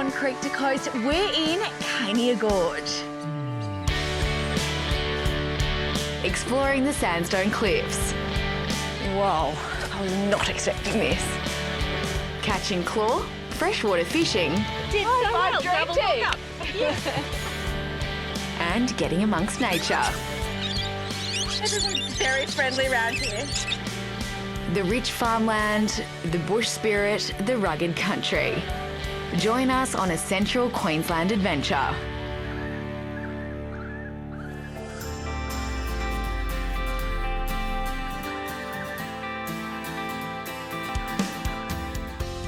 from creek to coast, we're in Cania Gorge. Exploring the sandstone cliffs. Whoa, I was not expecting this. Catching claw, freshwater fishing, and getting amongst nature. Everyone's very friendly around here. The rich farmland, the bush spirit, the rugged country. Join us on a central Queensland adventure.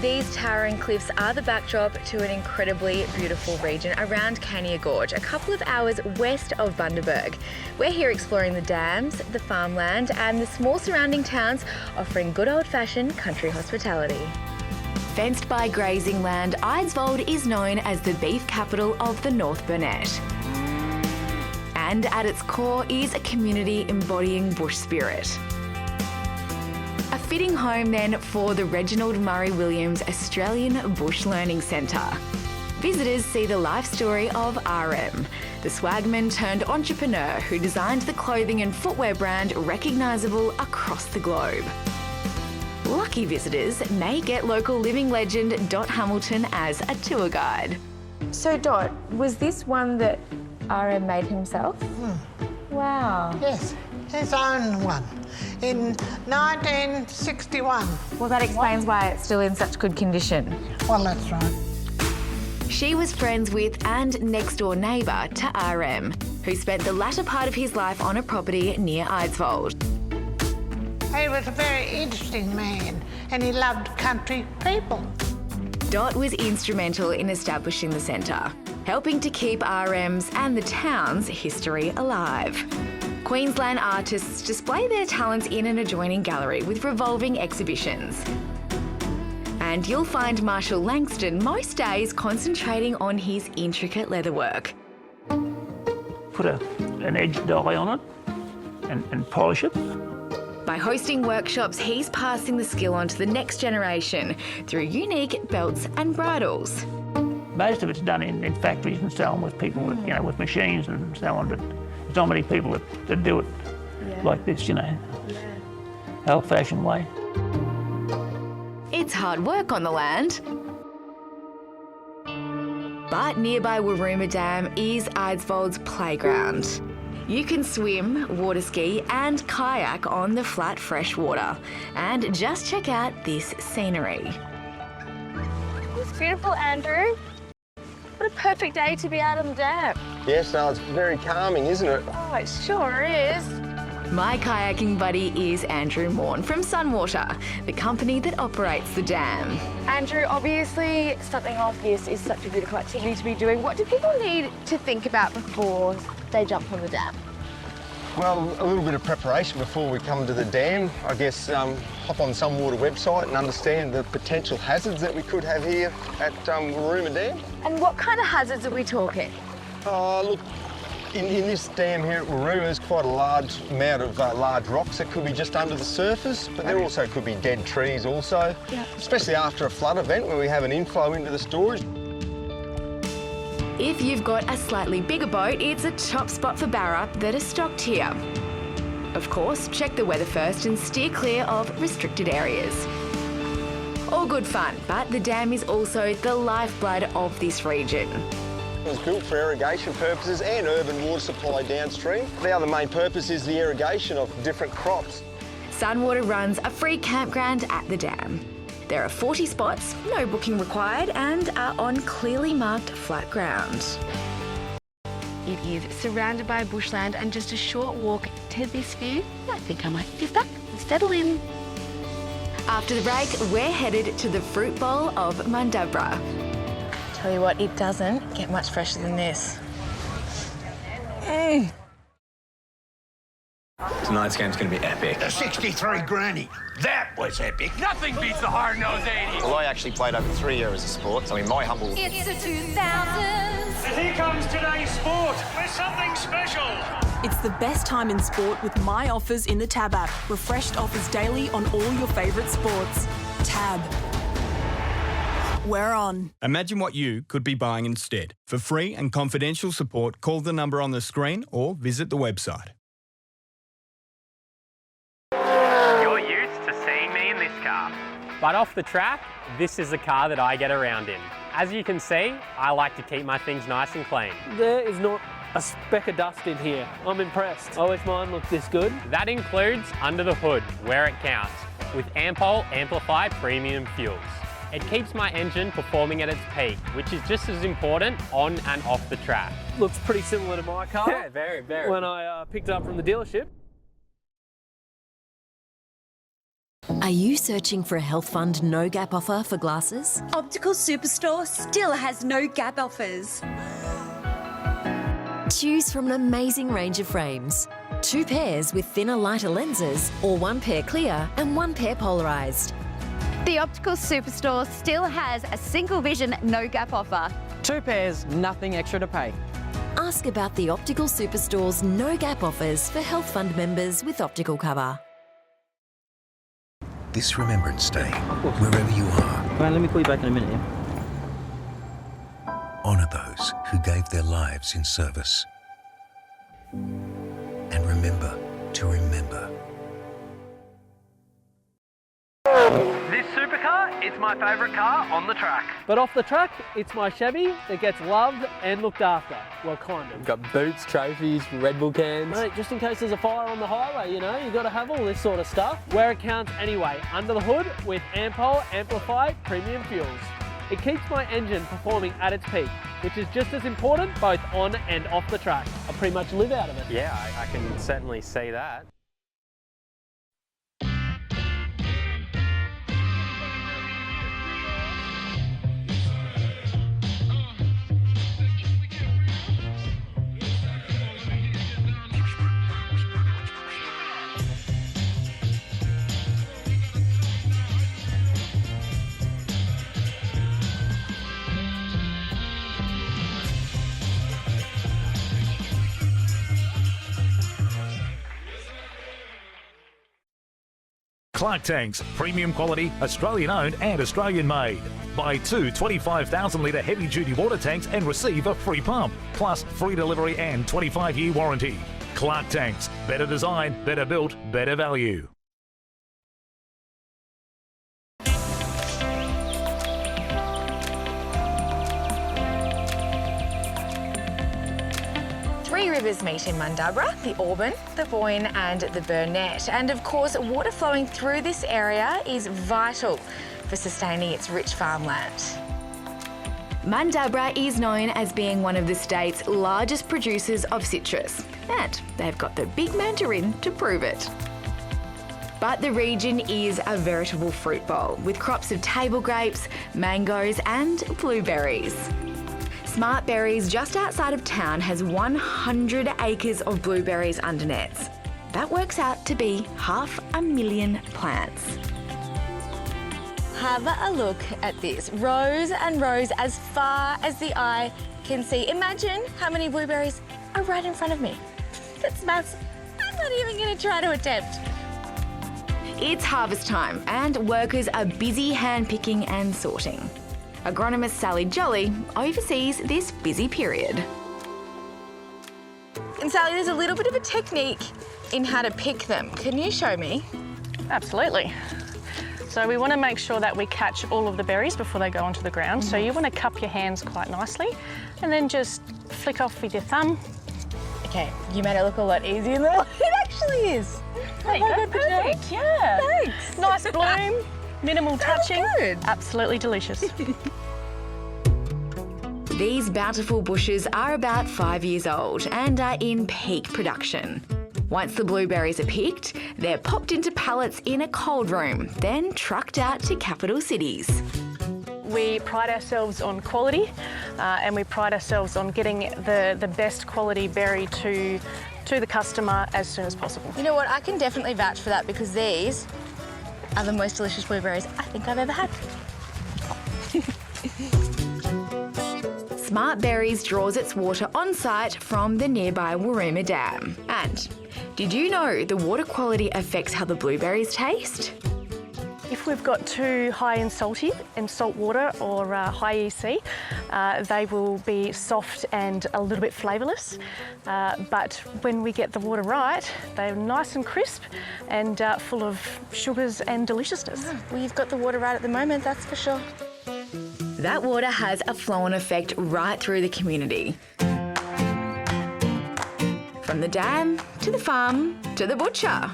These towering cliffs are the backdrop to an incredibly beautiful region around Cania Gorge, a couple of hours west of Bundaberg. We're here exploring the dams, the farmland and the small surrounding towns, offering good old-fashioned country hospitality. Fenced by grazing land, Eidsvold is known as the beef capital of the North Burnett. And at its core is a community embodying bush spirit. A fitting home then for the Reginald Murray Williams Australian Bush Learning Centre. Visitors see the life story of RM, the swagman turned entrepreneur who designed the clothing and footwear brand recognisable across the globe. Lucky visitors may get local living legend Dot Hamilton as a tour guide. So Dot, was this one that RM made himself? Wow. Yes, his own one. In 1961. Well, that explains why it's still in such good condition. Well, that's right. She was friends with and next-door neighbour to RM, who spent the latter part of his life on a property near Eidsvold. He was a very interesting man and he loved country people. Dot was instrumental in establishing the centre, helping to keep RM's and the town's history alive. Queensland artists display their talents in an adjoining gallery with revolving exhibitions. And you'll find Marshall Langston most days concentrating on his intricate leatherwork. Put an edge dye on it and polish it. By hosting workshops, he's passing the skill on to the next generation through unique belts and bridles. Most of it's done in factories and so on with people, with machines and so on, but there's not many people that do it like this, old-fashioned way. It's hard work on the land. But nearby Waruma Dam is Eidsvold's playground. You can swim, water ski and kayak on the flat fresh water. And just check out this scenery. It's beautiful, Andrew. What a perfect day to be out on the dam. Yes, no, it's very calming, isn't it? Oh, it sure is. My kayaking buddy is Andrew Morn from Sunwater, the company that operates the dam. Andrew, obviously something like this is such a beautiful activity to be doing. What do people need to think about before they jump on the dam? Well, a little bit of preparation before we come to the dam. I guess hop on the Sunwater website and understand the potential hazards that we could have here at Waruma Dam. And what kind of hazards are we talking? Look, in this dam here at Waruma, there's quite a large amount of large rocks that could be just under the surface, but there also could be dead trees also, especially after a flood event where we have an inflow into the storage. If you've got a slightly bigger boat, it's a top spot for barra that are stocked here. Of course, check the weather first and steer clear of restricted areas. All good fun, but the dam is also the lifeblood of this region. It was built for irrigation purposes and urban water supply downstream. The other main purpose is the irrigation of different crops. Sunwater runs a free campground at the dam. There are 40 spots, no booking required, and are on clearly marked flat ground. It is surrounded by bushland and just a short walk to this view. I think I might give back and settle in. After the break, we're headed to the fruit bowl of Mundabra. Tell you what, it doesn't get much fresher than this. Tonight's game's going to be epic. The 63 granny. That was epic. Nothing beats the hard-nosed 80s. Well, I actually played over 3 years as a sport, so in my humble... It's the 2000s. And here comes today's sport with something special. It's the best time in sport with My Offers in the Tab app. Refreshed offers daily on all your favourite sports. Tab. we're on. Imagine what you could be buying instead. For free and confidential support, call the number on the screen or visit the website. You're used to seeing me in this car. But off the track, this is the car that I get around in. As you can see, I like to keep my things nice and clean. There is not a speck of dust in here. I'm impressed. I wish mine looked this good. That includes under the hood, where it counts, with Ampol Amplify Premium Fuels. It keeps my engine performing at its peak, which is just as important on and off the track. Looks pretty similar to my car. Yeah, very. When I picked it up from the dealership. Are you searching for a Health Fund no gap offer for glasses? Optical Superstore still has no gap offers. Choose from an amazing range of frames. 2 pairs with thinner, lighter lenses, or 1 pair clear and 1 pair polarised. The Optical Superstore still has a single vision no gap offer. 2 pairs, nothing extra to pay. Ask about the Optical Superstore's no gap offers for Health Fund members with optical cover. This Remembrance Day, wherever you are, Right, let me call you back in a minute, yeah? honour those who gave their lives in service. And remember to remember. This supercar, it's my favourite car on the track. But off the track, it's my Chevy that gets loved and looked after. Well, kind of. Got boots, trophies, Red Bull cans. Mate, just in case there's a fire on the highway, you know, you got to have all this sort of stuff. Where it counts anyway, under the hood with Ampol Amplify Premium Fuels. It keeps my engine performing at its peak, which is just as important both on and off the track. I pretty much live out of it. Yeah, I can certainly see that. Clark Tanks, premium quality, Australian owned and Australian made. Buy 2 25,000 litre heavy duty water tanks and receive a free pump, plus free delivery and 25-year warranty. Clark Tanks, better design, better built, better value. Three rivers meet in Mundubbera, the Auburn, the Boyne and the Burnett. And of course, water flowing through this area is vital for sustaining its rich farmland. Mundubbera is known as being one of the state's largest producers of citrus, and they've got the big mandarin to prove it. But the region is a veritable fruit bowl with crops of table grapes, mangoes and blueberries. Smart Berries, just outside of town, has 100 acres of blueberries under nets. That works out to be 500,000 plants. Have a look at this. Rows and rows as far as the eye can see. Imagine how many blueberries are right in front of me. That's massive. I'm not even going to try to attempt. It's harvest time and workers are busy hand-picking and sorting. Agronomist Sally Jolly oversees this busy period. And Sally, there's a little bit of a technique in how to pick them. Can you show me? Absolutely. So we want to make sure that we catch all of the berries before they go onto the ground. So you want to cup your hands quite nicely and then just flick off with your thumb. Okay, you made it look a lot easier than it actually is. There you go, perfect, yeah. Thanks. Nice bloom, minimal touching. Good. Absolutely delicious. These bountiful bushes are about 5 years old and are in peak production. Once the blueberries are picked, they're popped into pallets in a cold room, then trucked out to capital cities. We pride ourselves on quality and we pride ourselves on getting the best quality berry to the customer as soon as possible. You know what, I can definitely vouch for that because these are the most delicious blueberries I think I've ever had. Smart Berries draws its water on site from the nearby Waruma Dam. And did you know the water quality affects how the blueberries taste? If we've got too high in salty and salt water or high EC, they will be soft and a little bit flavourless. But when we get the water right, they're nice and crisp and full of sugars and deliciousness. Well, you've got the water right at the moment, that's for sure. That water has a flow-on effect right through the community. From the dam, to the farm, to the butcher.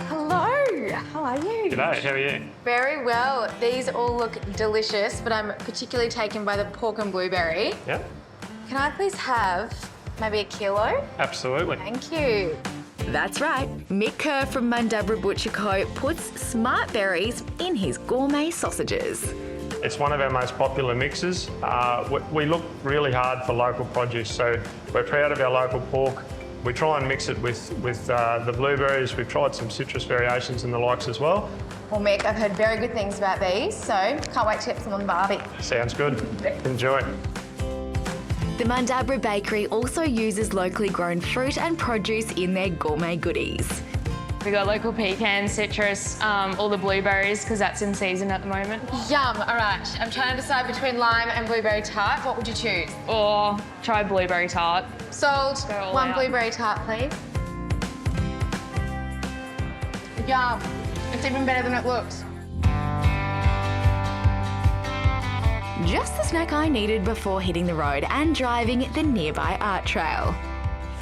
Hello, how are you? G'day, how are you? Very well. These all look delicious, but I'm particularly taken by the pork and blueberry. Yeah, Can I please have maybe a kilo? absolutely. Thank you. That's right, Mick Kerr from Mundabra Butcher Co. puts smart berries in his gourmet sausages. It's one of our most popular mixes. We look really hard for local produce, so we're proud of our local pork. We try and mix it with the blueberries. We've tried some citrus variations and the likes as well. Well, Mick, I've heard very good things about these, so can't wait to get some on the barbie. Sounds good. Enjoy. The Mundabra Bakery also uses locally grown fruit and produce in their gourmet goodies. We got local pecans, citrus, all the blueberries, because that's in season at the moment. Yum, all right. I'm trying to decide between lime and blueberry tart. What would you choose? Or try blueberry tart. Sold. One out. blueberry tart, please. Yum. It's even better than it looks. Just the snack I needed before hitting the road and driving the nearby art trail.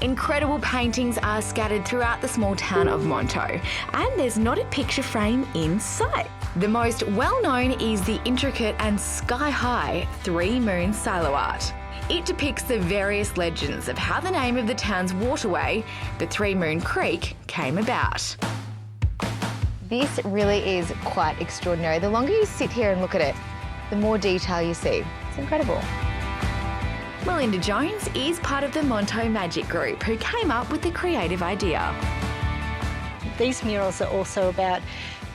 Incredible paintings are scattered throughout the small town of Monto, and there's not a picture frame in sight. The most well-known is the intricate and sky-high Three Moon silo art. It depicts the various legends of how the name of the town's waterway, the Three Moon Creek, came about. This really is quite extraordinary. The longer you sit here and look at it, the more detail you see. It's incredible. Melinda Jones is part of the Monto Magic Group, who came up with the creative idea. These murals are also about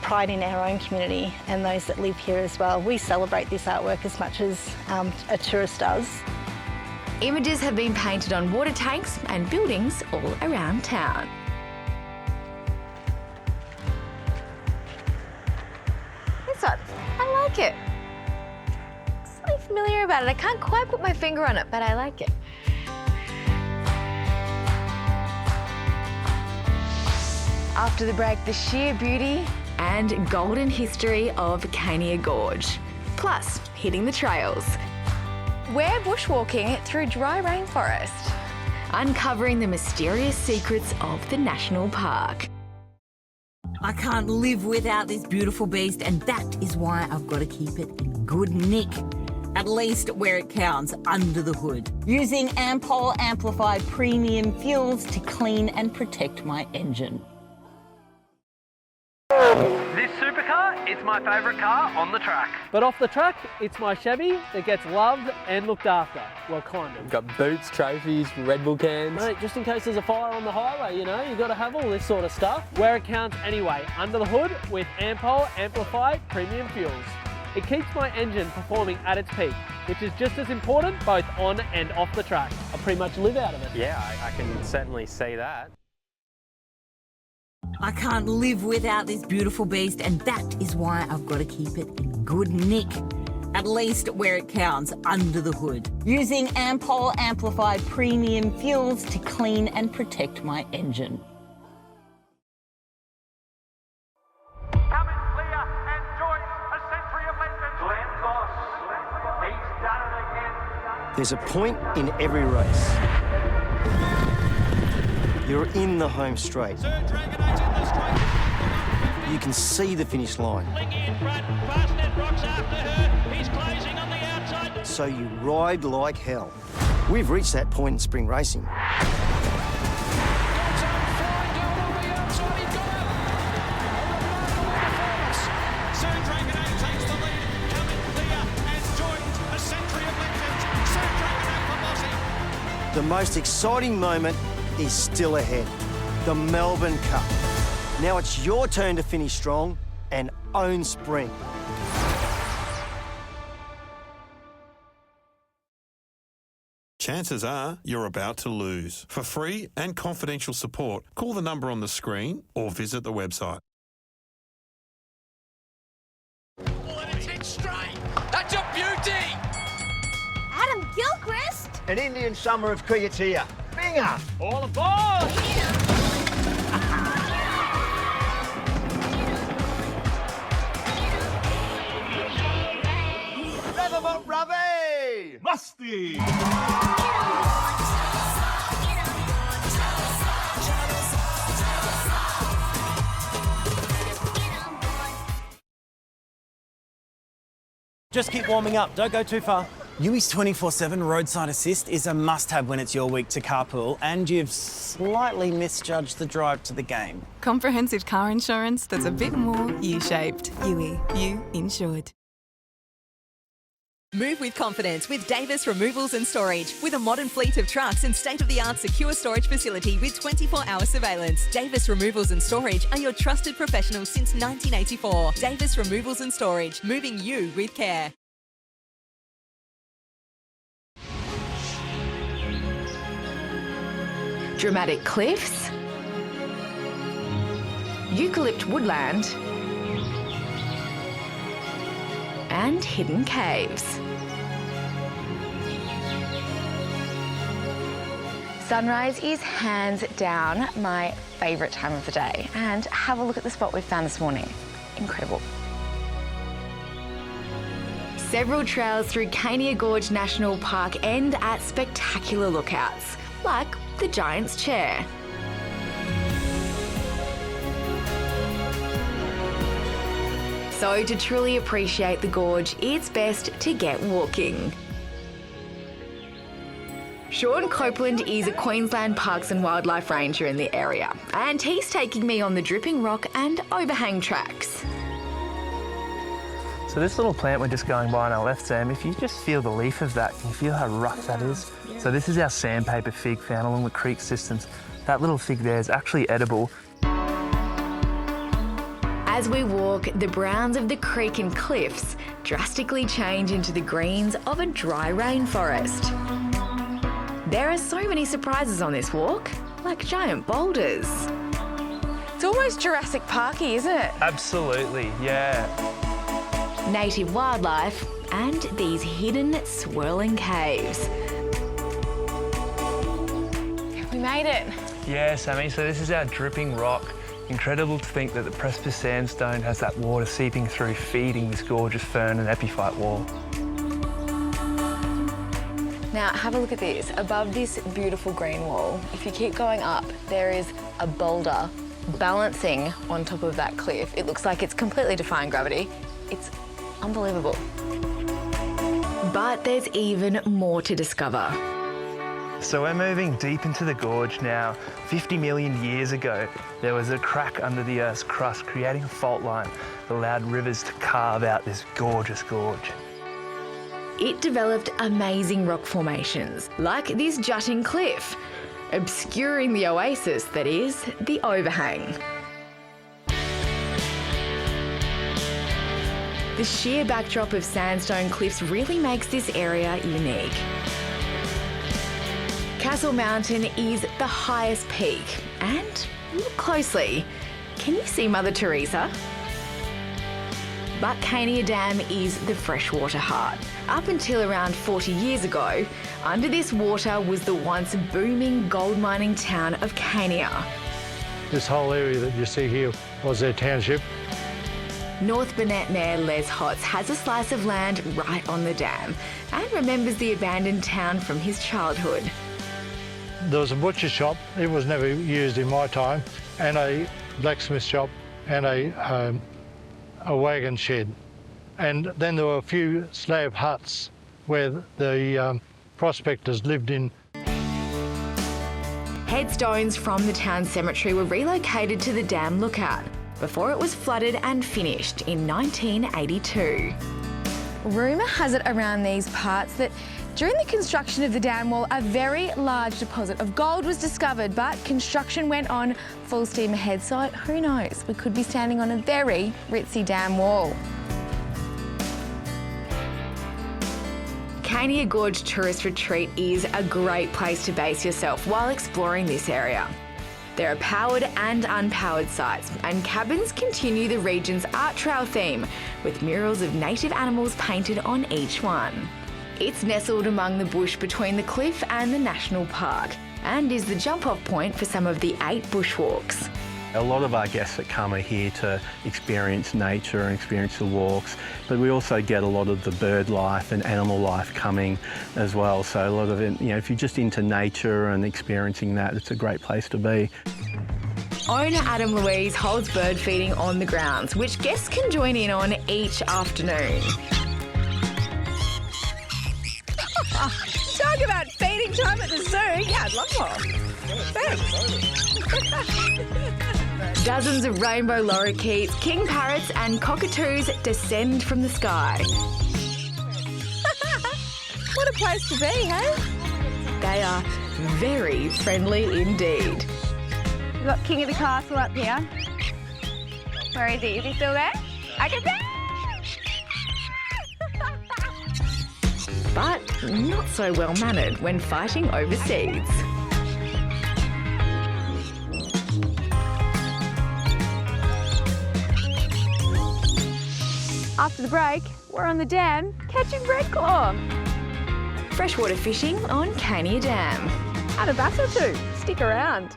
pride in our own community and those that live here as well. We celebrate this artwork as much as a tourist does. Images have been painted on water tanks and buildings all around town. This one, I like it. Something familiar about it. I can't quite put my finger on it, but I like it. After the break, the sheer beauty and golden history of Cania Gorge. Plus, hitting the trails. We're bushwalking through dry rainforest. Uncovering the mysterious secrets of the national park. I can't live without this beautiful beast, and that is why I've got to keep it in good nick. At least where it counts, under the hood. Using Ampol Amplified Premium Fuels to clean and protect my engine. This supercar, it's my favourite car on the track. But off the track, it's my Chevy that gets loved and looked after. Well, kind of. We've got boots, trophies, Red Bull cans. Mate, just in case there's a fire on the highway, you know, you've got to have all this sort of stuff. Where it counts anyway, under the hood with Ampol Amplified Premium Fuels. It keeps my engine performing at its peak, which is just as important both on and off the track. I pretty much live out of it. Yeah, I can certainly see that. I can't live without this beautiful beast, and that is why I've got to keep it in good nick. At least where it counts, under the hood. Using Ampol Amplified Premium Fuels to clean and protect my engine. There's a point in every race. You're in the home straight. You can see the finish line. So you ride like hell. We've reached that point in spring racing. The most exciting moment is still ahead. The Melbourne Cup. Now it's your turn to finish strong and own spring. Chances are you're about to lose. For free and confidential support, call the number on the screen or visit the website. An Indian summer of cricket's here. Binger! All aboard! Revermont Ravi! Musty! Just keep warming up, don't go too far. UI's 24/7 roadside assist is a must-have when it's your week to carpool and you've slightly misjudged the drive to the game. Comprehensive car insurance that's a bit more U-shaped. UI, you insured. Move with confidence with Davis Removals and Storage. With a modern fleet of trucks and state-of-the-art secure storage facility with 24-hour surveillance. Davis Removals and Storage are your trusted professionals since 1984. Davis Removals and Storage, moving you with care. Dramatic cliffs, eucalypt woodland, and hidden caves. Sunrise is hands down my favourite time of the day, and have a look at the spot we found this morning. Incredible. Several trails through Cania Gorge National Park end at spectacular lookouts, like the Giant's Chair. So to truly appreciate the gorge, it's best to get walking. Sean Copeland is a Queensland Parks and Wildlife Ranger in the area, and he's taking me on the Dripping Rock and Overhang tracks. So this little plant we're just going by on our left, Sam, if you just feel the leaf of that, can you feel how rough that is? So this is our sandpaper fig found along the creek systems. That little fig there is actually edible. As we walk, the browns of the creek and cliffs drastically change into the greens of a dry rainforest. There are so many surprises on this walk, like giant boulders. It's almost Jurassic Parky, isn't it? Absolutely, yeah. Native wildlife and these hidden swirling caves. We made it. Yeah, Sammy, so this is our Dripping Rock. Incredible to think that the precipice sandstone has that water seeping through, feeding this gorgeous fern and epiphyte wall. Now have a look at this. Above this beautiful green wall, if you keep going up, there is a boulder balancing on top of that cliff. It looks like it's completely defying gravity. It's unbelievable. But there's even more to discover. So we're moving deep into the gorge now. 50 million years ago, there was a crack under the Earth's crust, creating a fault line that allowed rivers to carve out this gorgeous gorge. It developed amazing rock formations, like this jutting cliff, obscuring the oasis that is the overhang. The sheer backdrop of sandstone cliffs really makes this area unique. Castle Mountain is the highest peak, and look closely. Can you see Mother Teresa? But Cania Dam is the freshwater heart. Up until around 40 years ago, under this water was the once booming gold mining town of Cania. This whole area that you see here was their township. North Burnett Mayor Les Hotz has a slice of land right on the dam and remembers the abandoned town from his childhood. There was a butcher shop, it was never used in my time, and a blacksmith shop and a wagon shed. And then there were a few slab huts where the prospectors lived in. Headstones from the town cemetery were relocated to the dam lookout before it was flooded and finished in 1982. Rumour has it around these parts that during the construction of the dam wall, a very large deposit of gold was discovered, but construction went on full steam ahead, so who knows? We could be standing on a very ritzy dam wall. Cania Gorge Tourist Retreat is a great place to base yourself while exploring this area. There are powered and unpowered sites, and cabins continue the region's art trail theme with murals of native animals painted on each one. It's nestled among the bush between the cliff and the national park and is the jump-off point for some of the 8 bushwalks. A lot of our guests that come are here to experience nature and experience the walks, but we also get a lot of the bird life and animal life coming as well. So a lot of it, if you're just into nature and experiencing that, it's a great place to be. Owner Adam Louise holds bird feeding on the grounds, which guests can join in on each afternoon. Talk about feeding time at the zoo. Yeah, I'd love more. Dozens of rainbow lorikeets, king parrots and cockatoos descend from the sky. What a place to be, hey? They are very friendly indeed. We've got King of the Castle up here. Where is he? Is he still there? I can see! But not so well mannered when fighting over seeds. After the break, we're on the dam catching red claw. Freshwater fishing on Cania Dam. And a bass or two. Stick around.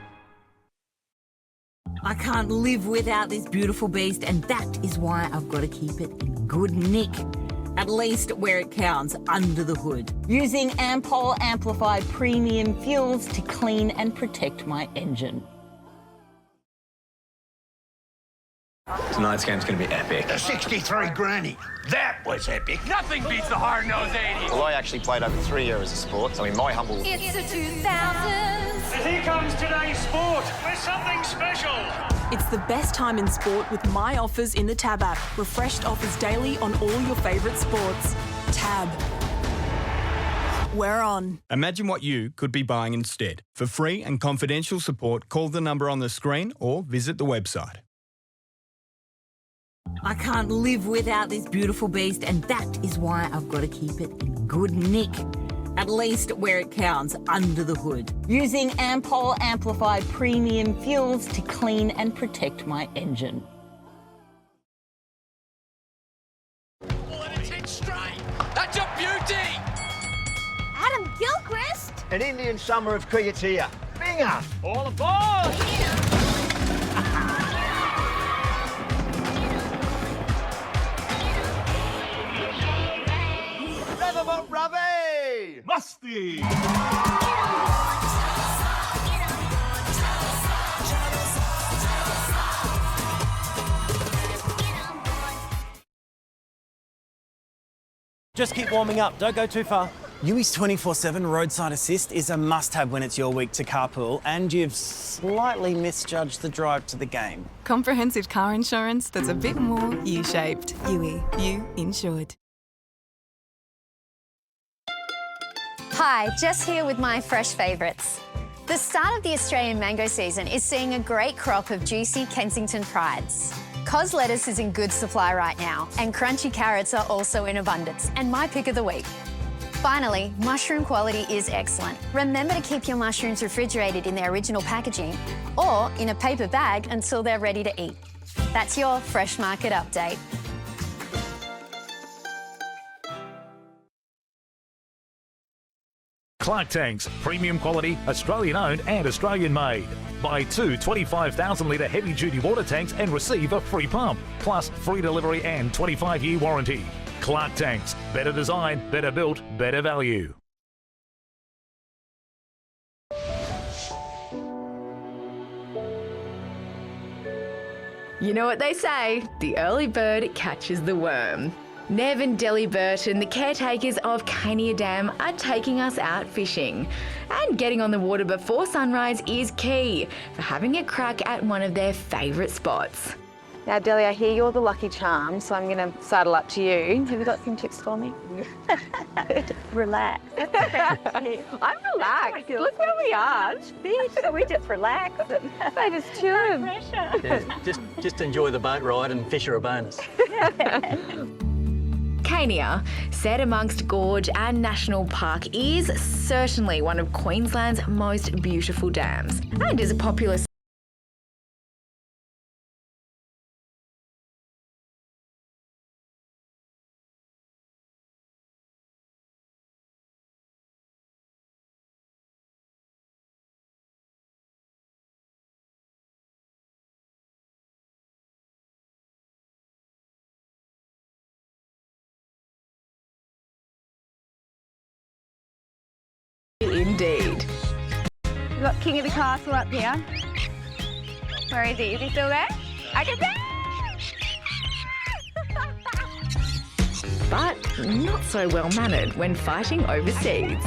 I can't live without this beautiful beast, and that is why I've got to keep it in good nick. At least where it counts, under the hood. Using Ampol Amplified Premium Fuels to clean and protect my engine. Tonight's game's going to be epic. The 63 granny. That was epic. Nothing beats the hard-nosed 80s. Well, I actually played over 3 years of sport, so in my humble... It's the 2000s. And here comes today's sport with something special. It's the best time in sport with My Offers in the Tab app. Refreshed offers daily on all your favourite sports. Tab. We're on. Imagine what you could be buying instead. For free and confidential support, call the number on the screen or visit the website. I can't live without this beautiful beast, and that is why I've got to keep it in good nick. At least where it counts, under the hood. Using Ampol Amplified Premium Fuels to clean and protect my engine. And it's hit straight. That's a beauty. Adam Gilchrist. An Indian summer of cricket here. Binger! All aboard! Revermont Ravi! Musty! Just keep warming up, don't go too far. UWI's 24/7 roadside assist is a must-have when it's your week to carpool and you've slightly misjudged the drive to the game. Comprehensive car insurance that's a bit more U-shaped. UWI, you insured. Hi, Jess here with my fresh favourites. The start of the Australian mango season is seeing a great crop of juicy Kensington Prides. Cos lettuce is in good supply right now, and crunchy carrots are also in abundance, and my pick of the week. Finally, mushroom quality is excellent. Remember to keep your mushrooms refrigerated in their original packaging or in a paper bag until they're ready to eat. That's your Fresh Market update. Clark Tanks, premium quality, Australian owned and Australian made. Buy 2 25,000 litre heavy duty water tanks and receive a free pump, plus free delivery and 25-year warranty. Clark Tanks, better design, better built, better value. You know what they say, the early bird catches the worm. Nev and Delly Burton, the caretakers of Cania Dam, are taking us out fishing. And getting on the water before sunrise is key for having a crack at one of their favourite spots. Now, Delly, I hear you're the lucky charm, so I'm going to saddle up to you. Have you got some tips for me? Relax. I'm relaxed. Look where we are. We just relax. They just chill. Yeah, just enjoy the boat ride and fish are a bonus. Cania, set amongst gorge and national park, is certainly one of Queensland's most beautiful dams and is a popular indeed. We've got King of the Castle up here. Where is he? Is he still there? I can see! But not so well mannered when fighting over seeds.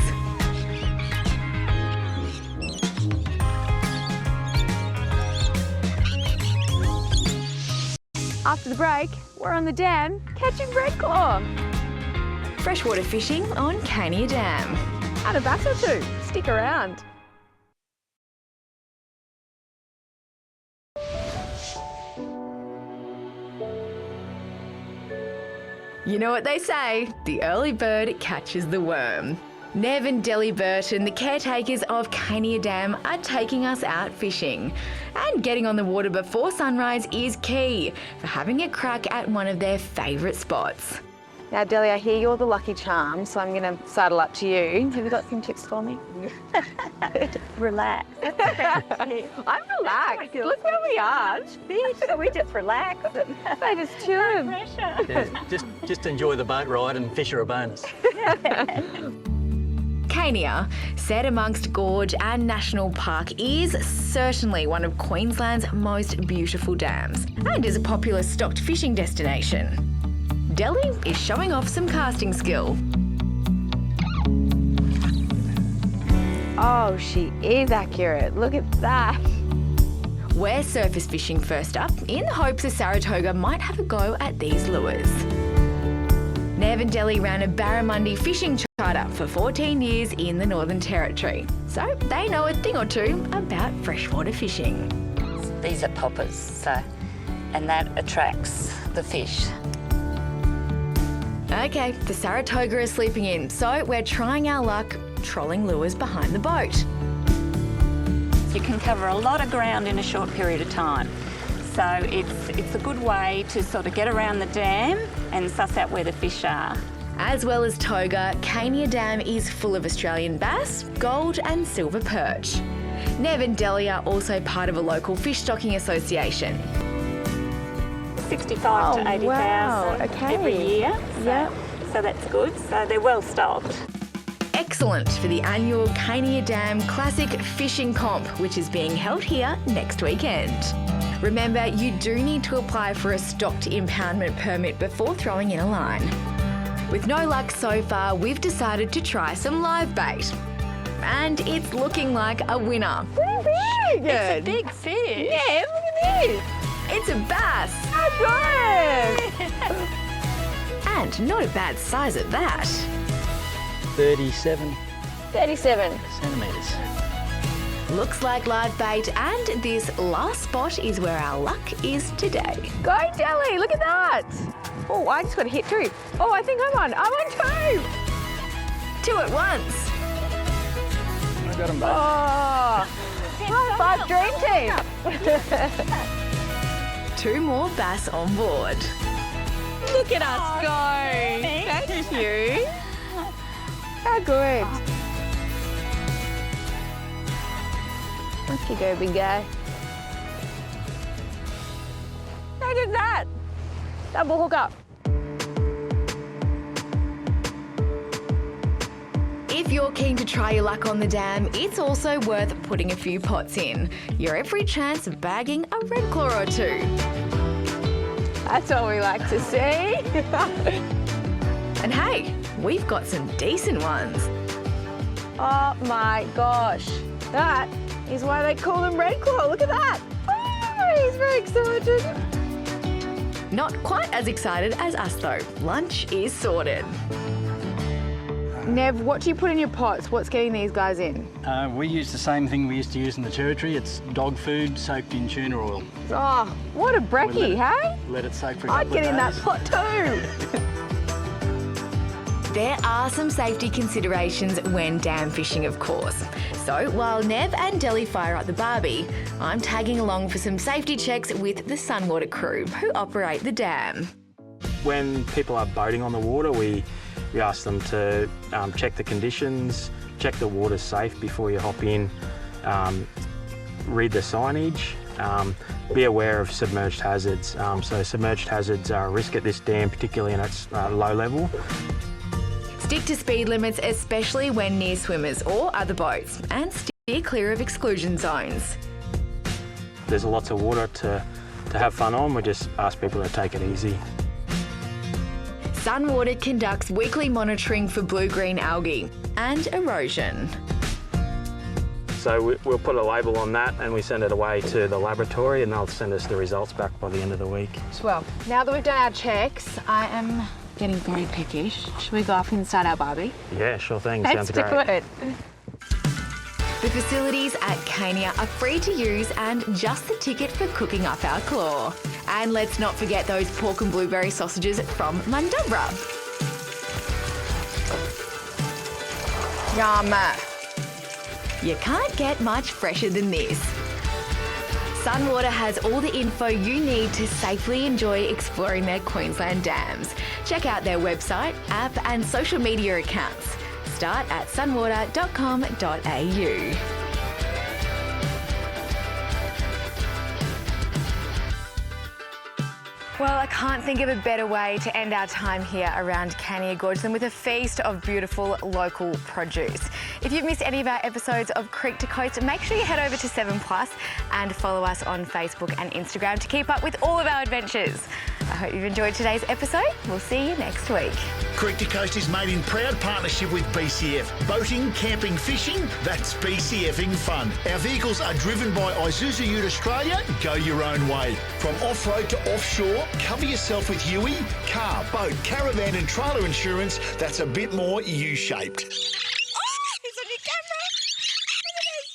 After the break, we're on the dam catching red claw. Freshwater fishing on Cania Dam. And a bass or two. Stick around. You know what they say, the early bird catches the worm. Nev and Delly Burton, the caretakers of Cania Dam, are taking us out fishing. And getting on the water before sunrise is key for having a crack at one of their favourite spots. Now, Delly, I hear you're the lucky charm, so I'm going to sidle up to you. Have you got some tips for me? Relax. I'm relaxed. Look where we are. We just relax. I just chill. Yeah, just enjoy the boat ride and fish are a bonus. Cania, set amongst Gorge and National Park, is certainly one of Queensland's most beautiful dams and is a popular stocked fishing destination. Delly is showing off some casting skill. Oh, she is accurate. Look at that. We're surface fishing first up, in the hopes a Saratoga might have a go at these lures. Nev and Delly ran a barramundi fishing charter for 14 years in the Northern Territory, so they know a thing or two about freshwater fishing. These are poppers, and that attracts the fish. Okay, the Saratoga is sleeping in, so we're trying our luck trolling lures behind the boat. You can cover a lot of ground in a short period of time. So it's a good way to sort of get around the dam and suss out where the fish are. As well as toga, Cania Dam is full of Australian bass, gold and silver perch. Nev and Delly are also part of a local fish stocking association. 65 to 80,000 every year. So that's good. So they're well stocked. Excellent for the annual Cania Dam Classic Fishing Comp, which is being held here next weekend. Remember, you do need to apply for a stocked impoundment permit before throwing in a line. With no luck so far, we've decided to try some live bait. And it's looking like a winner. Very good. It's a big fish. Yeah, look at this. It's a bass. Oh, good. And not a bad size at that. 37 centimetres. Looks like live bait, and this last spot is where our luck is today. Go, Delly, look at that. Oh, I just got a hit too. Oh, I think I'm on two. Two at once. I got them both. Oh, high five, dream team. Two more bass on board. Look at us go. Thank you. How good. Off you go, big guy. Look at that. Double hook up. If you're keen to try your luck on the dam, it's also worth putting a few pots in. Your every chance of bagging a red claw or two. That's what we like to see. And hey, we've got some decent ones. Oh my gosh. That is why they call them red claw. Look at that. Oh, he's very excited. Not quite as excited as us though. Lunch is sorted. Nev, what do you put in your pots? What's getting these guys in? We use the same thing we used to use in the Territory. It's dog food soaked in tuna oil. Oh, what a brekkie, hey? Let it soak for a I'd couple of get in that days. pot too. There are some safety considerations when dam fishing, of course. So while Nev and Delly fire up the barbie, I'm tagging along for some safety checks with the Sunwater crew who operate the dam. When people are boating on the water, we ask them to check the conditions, check the water's safe before you hop in, read the signage, be aware of submerged hazards. So submerged hazards are a risk at this dam, particularly in its low level. Stick to speed limits, especially when near swimmers or other boats, and steer clear of exclusion zones. There's lots of water to have fun on. We just ask people to take it easy. Sunwater conducts weekly monitoring for blue-green algae and erosion. So we'll put a label on that and we send it away to the laboratory and they'll send us the results back by the end of the week. Well, now that we've done our checks, I am getting very peckish. Should we go up inside our barbie? Yeah, sure thing. Let's Sounds great. do it. The facilities at Cania are free to use and just the ticket for cooking up our claw. And let's not forget those pork and blueberry sausages from Mundubbera. Yum. You can't get much fresher than this. Sunwater has all the info you need to safely enjoy exploring their Queensland dams. Check out their website, app and social media accounts. Start at sunwater.com.au. Well, I can't think of a better way to end our time here around Cania Gorge than with a feast of beautiful local produce. If you've missed any of our episodes of Creek to Coast, make sure you head over to 7plus and follow us on Facebook and Instagram to keep up with all of our adventures. I hope you've enjoyed today's episode. We'll see you next week. Creek to Coast is made in proud partnership with BCF. Boating, camping, fishing, that's BCFing fun. Our vehicles are driven by Isuzu Ute Australia. Go your own way. From off-road to offshore, cover yourself with Yui. Car, boat, caravan and trailer insurance that's a bit more U-shaped. Oh, he's on your camera. Look at this.